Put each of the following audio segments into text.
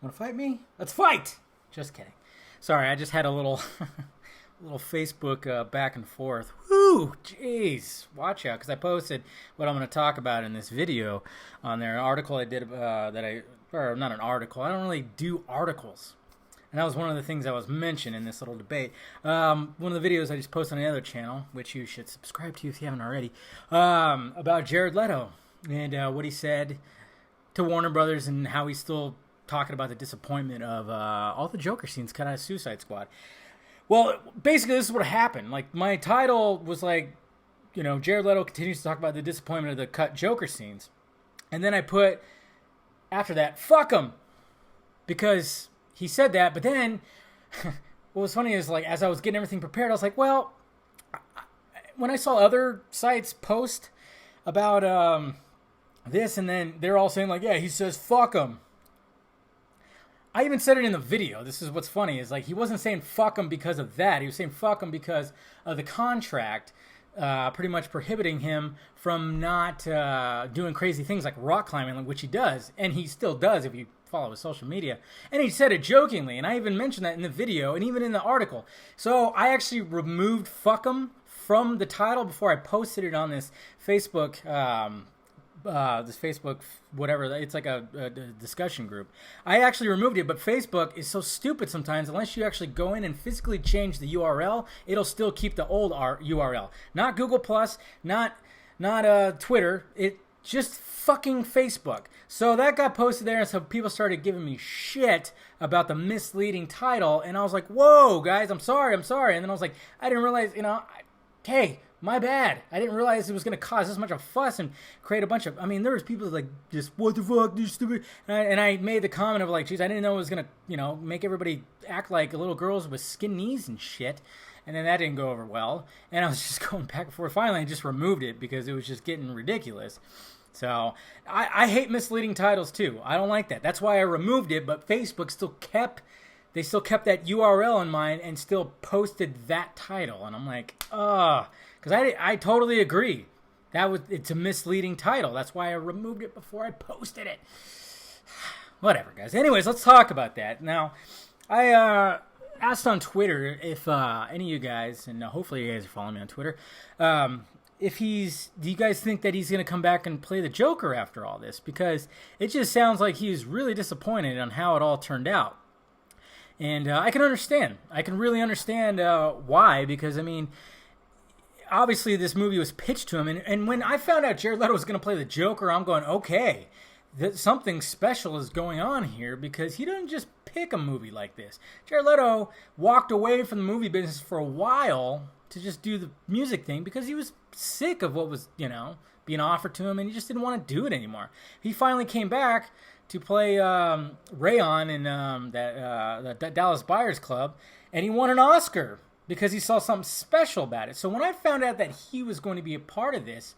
Want to fight me? Let's fight! Just kidding. Sorry, I just had a little little Facebook back and forth. Woo! Jeez. Watch out, because I posted what I'm going to talk about in this video on there. An article I did or not an article. I don't really do articles. And that was one of the things I was mentioned in this little debate. One of the videos I just posted on the other channel, which you should subscribe to if you haven't already, about Jared Leto and what he said to Warner Brothers and how he's still talking about the disappointment of all the Joker scenes cut out of Suicide Squad. Well, basically, this is what happened. Like, my title was like, Jared Leto continues to talk about the disappointment of the cut Joker scenes. And then I put, after that, fuck him. Because he said that, but then, what was funny is, like, as I was getting everything prepared, I was like, well, when I saw other sites post about this, and then they're all saying, like, yeah, he says fuck him. I even said it in the video. This is what's funny, is like he wasn't saying fuck him because of that. He was saying fuck him because of the contract pretty much prohibiting him from not doing crazy things like rock climbing, which he does. And he still does if you follow his social media. And he said it jokingly, and I even mentioned that in the video and even in the article. So I actually removed fuck him from the title before I posted it on this Facebook whatever, it's like a discussion group. I actually removed it, but Facebook is so stupid sometimes. Unless you actually go in and physically change the URL, it'll still keep the old URL. Not Google Plus, not Twitter. It just fucking Facebook. So that got posted there, and so people started giving me shit about the misleading title, and I was like, whoa, guys, I'm sorry. And then I was like, I didn't realize, hey, my bad. I didn't realize it was going to cause this much of a fuss and create a bunch of... I mean, there was people like, just, what the fuck, you stupid... And I made the comment of like, geez, I didn't know it was going to, make everybody act like little girls with skin knees and shit. And then that didn't go over well. And I was just going back and forth. Finally, I just removed it because it was just getting ridiculous. So, I hate misleading titles too. I don't like that. That's why I removed it, but Facebook still kept that URL in mind and still posted that title. And I'm like, because I totally agree. It's a misleading title. That's why I removed it before I posted it. Whatever, guys. Anyways, let's talk about that. Now, I asked on Twitter if any of you guys, and hopefully you guys are following me on Twitter, do you guys think that he's going to come back and play the Joker after all this? Because it just sounds like he's really disappointed on how it all turned out. And I can understand. I can really understand why, because, I mean, obviously this movie was pitched to him, and when I found out Jared Leto was going to play the Joker, I'm going, okay, something special is going on here, because he doesn't just pick a movie like this. Jared Leto walked away from the movie business for a while to just do the music thing because he was sick of what was, being offered to him, and he just didn't want to do it anymore. He finally came back to play Rayon in that Dallas Buyers Club, and he won an Oscar because he saw something special about it. So when I found out that he was going to be a part of this,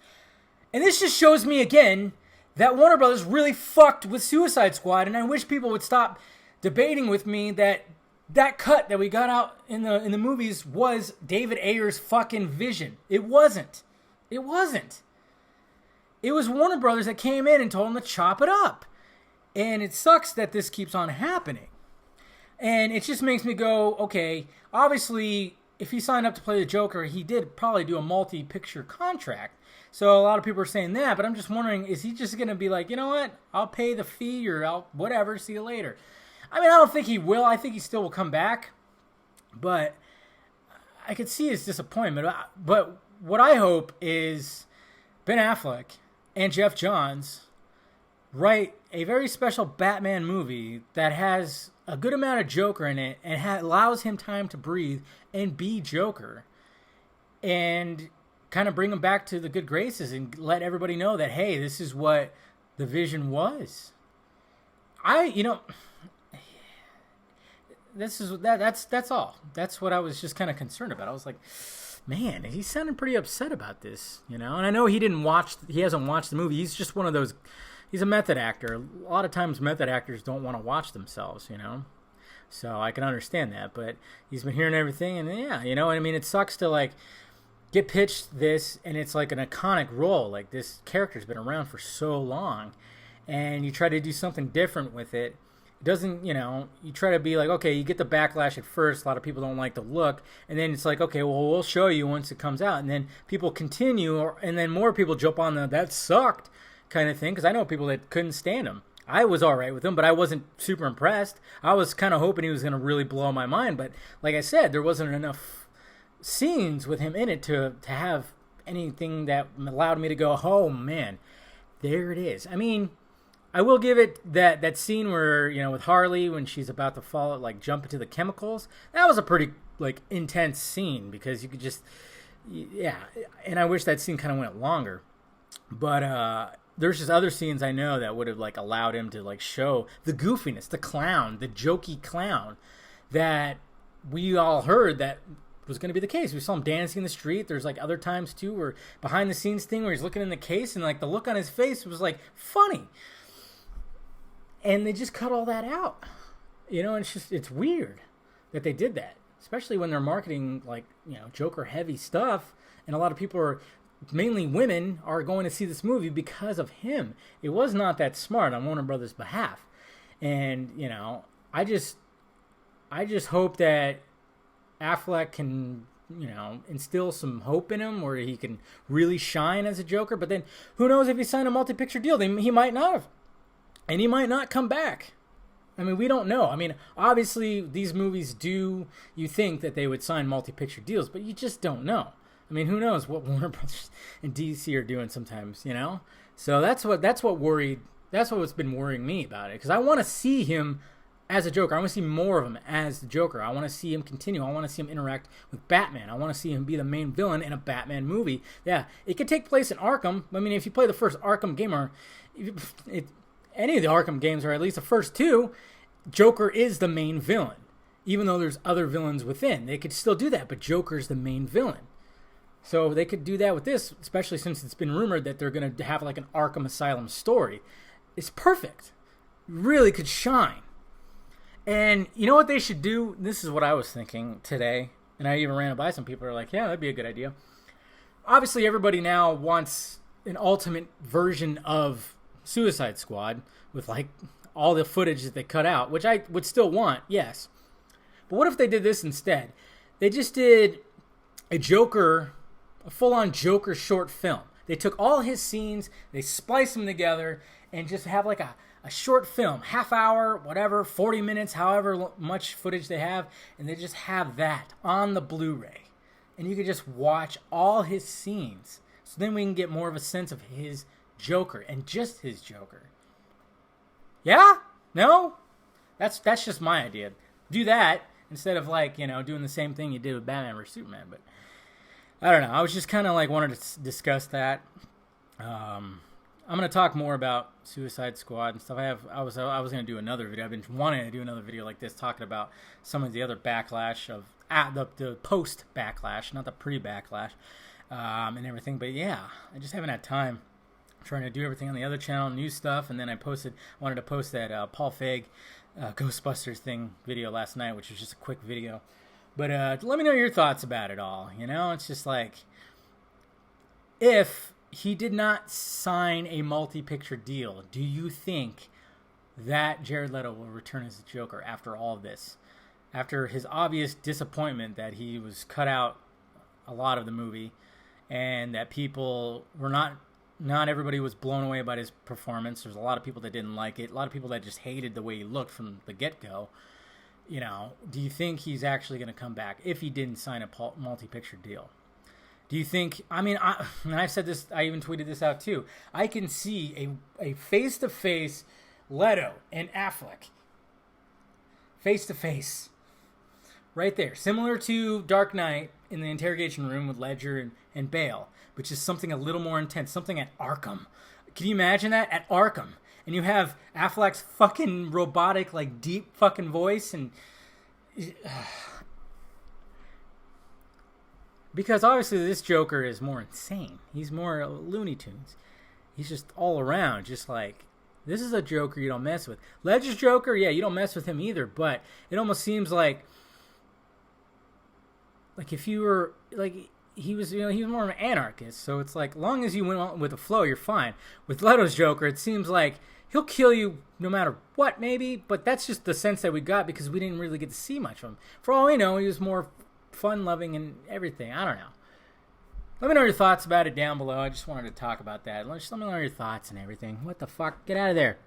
and this just shows me again that Warner Brothers really fucked with Suicide Squad, and I wish people would stop debating with me that cut that we got out in the movies was David Ayer's fucking vision. It wasn't. It wasn't. It was Warner Brothers that came in and told him to chop it up. And it sucks that this keeps on happening. And it just makes me go, okay, obviously, if he signed up to play the Joker, he did probably do a multi-picture contract. So a lot of people are saying that, but I'm just wondering, is he just going to be like, you know what, I'll pay the fee or I'll whatever, see you later. I mean, I don't think he will. I think he still will come back. But I could see his disappointment. But what I hope is Ben Affleck and Jeff Johns write a very special Batman movie that has a good amount of Joker in it and allows him time to breathe and be Joker, and kind of bring him back to the good graces and let everybody know that, hey, this is what the vision was. That's all. That's what I was just kind of concerned about. I was like, man, he's sounding pretty upset about this, And I know he hasn't watched the movie. He's just one of those. He's a method actor. A lot of times method actors don't want to watch themselves, So I can understand that. But he's been hearing everything, and yeah, I mean, it sucks to, like, get pitched this, and it's like an iconic role. Like, this character's been around for so long, and you try to do something different with it, It doesn't, you try to be like, okay, you get the backlash at first. A lot of people don't like the look. And then it's like, okay, well, we'll show you once it comes out. And then people continue, and then more people jump on the that sucked kind of thing. Because I know people that couldn't stand him. I was all right with him, but I wasn't super impressed. I was kind of hoping he was going to really blow my mind. But like I said, there wasn't enough scenes with him in it to have anything that allowed me to go, oh, man, there it is. I mean, I will give it that scene where, with Harley when she's about to fall, like jump into the chemicals. That was a pretty like intense scene because you could just, yeah. And I wish that scene kind of went longer. But there's just other scenes I know that would have like allowed him to like show the goofiness, the clown, the jokey clown that we all heard that was going to be the case. We saw him dancing in the street. There's like other times too where behind the scenes thing where he's looking in the case and like the look on his face was like funny. And they just cut all that out. It's weird that they did that, especially when they're marketing like, Joker heavy stuff. And a lot of people are, mainly women, are going to see this movie because of him. It was not that smart on Warner Brothers' behalf. And, I just hope that Affleck can, instill some hope in him where he can really shine as a Joker. But then who knows if he signed a multi-picture deal? He might not have. And he might not come back. I mean, we don't know. I mean, obviously, these movies you think that they would sign multi-picture deals, but you just don't know. I mean, who knows what Warner Brothers and DC are doing sometimes, So that's what's been worrying me about it. Because I want to see him as a Joker. I want to see more of him as the Joker. I want to see him continue. I want to see him interact with Batman. I want to see him be the main villain in a Batman movie. Yeah, it could take place in Arkham. I mean, if you play the first Arkham game, or any of the Arkham games, or at least the first two, Joker is the main villain. Even though there's other villains within. They could still do that, but Joker's the main villain. So they could do that with this, especially since it's been rumored that they're going to have like an Arkham Asylum story. It's perfect. Really could shine. And you know what they should do? This is what I was thinking today. And I even ran it by some people who are like, yeah, that'd be a good idea. Obviously, everybody now wants an ultimate version of Suicide Squad with like all the footage that they cut out, which I would still want, yes. But what if they did this instead? They just did a full-on Joker short film. They took all his scenes, they spliced them together, and just have like a short film, half hour, whatever, 40 minutes, however much footage they have, and they just have that on the Blu-ray. And you can just watch all his scenes. So then we can get more of a sense of his Joker and just his Joker. Yeah? No? That's just my idea. Do that instead of like, doing the same thing you did with Batman vs Superman. But I don't know. I was just kind of like wanted to discuss that. I'm going to talk more about Suicide Squad and stuff. I was going to do another video. I've been wanting to do another video like this, talking about some of the other backlash of the post backlash, not the pre backlash, and everything. But yeah, I just haven't had time. I'm trying to do everything on the other channel, new stuff, and then I wanted to post that Paul Feig Ghostbusters thing video last night, which was just a quick video. But let me know your thoughts about it all. It's just like, if he did not sign a multi-picture deal, do you think that Jared Leto will return as the Joker after all of this? After his obvious disappointment that he was cut out a lot of the movie, and that people were not everybody was blown away by his performance. There's a lot of people that didn't like it. A lot of people that just hated the way he looked from the get-go. Do you think he's actually going to come back if he didn't sign a multi-picture deal? Do you think, and I've said this, I even tweeted this out too, I can see a face-to-face Leto and Affleck. Face-to-face. Right there. Similar to Dark Knight in the interrogation room with Ledger and Bale, which is something a little more intense, something at Arkham. Can you imagine that? At Arkham. And you have Affleck's fucking robotic, like, deep fucking voice, and because obviously this Joker is more insane. He's more Looney Tunes. He's just all around, just like, this is a Joker you don't mess with. Ledger's Joker, yeah, you don't mess with him either, but it almost seems like if you were, like, he was more of an anarchist, so it's like, long as you went on with the flow, you're fine. With Leto's Joker, it seems like He'll kill you no matter what, maybe, but that's just the sense that we got because we didn't really get to see much of him. For all we know, he was more fun-loving and everything. I don't know. Let me know your thoughts about it down below. I just wanted to talk about that. Just let me know your thoughts and everything. What the fuck? Get out of there.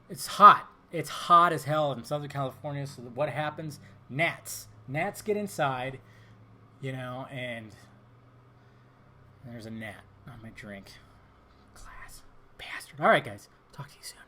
It's hot. It's hot as hell in Southern California. So what happens? Gnats. Gnats get inside, and there's a gnat on my drink. Class. Bastard. All right, guys. Talk to you soon.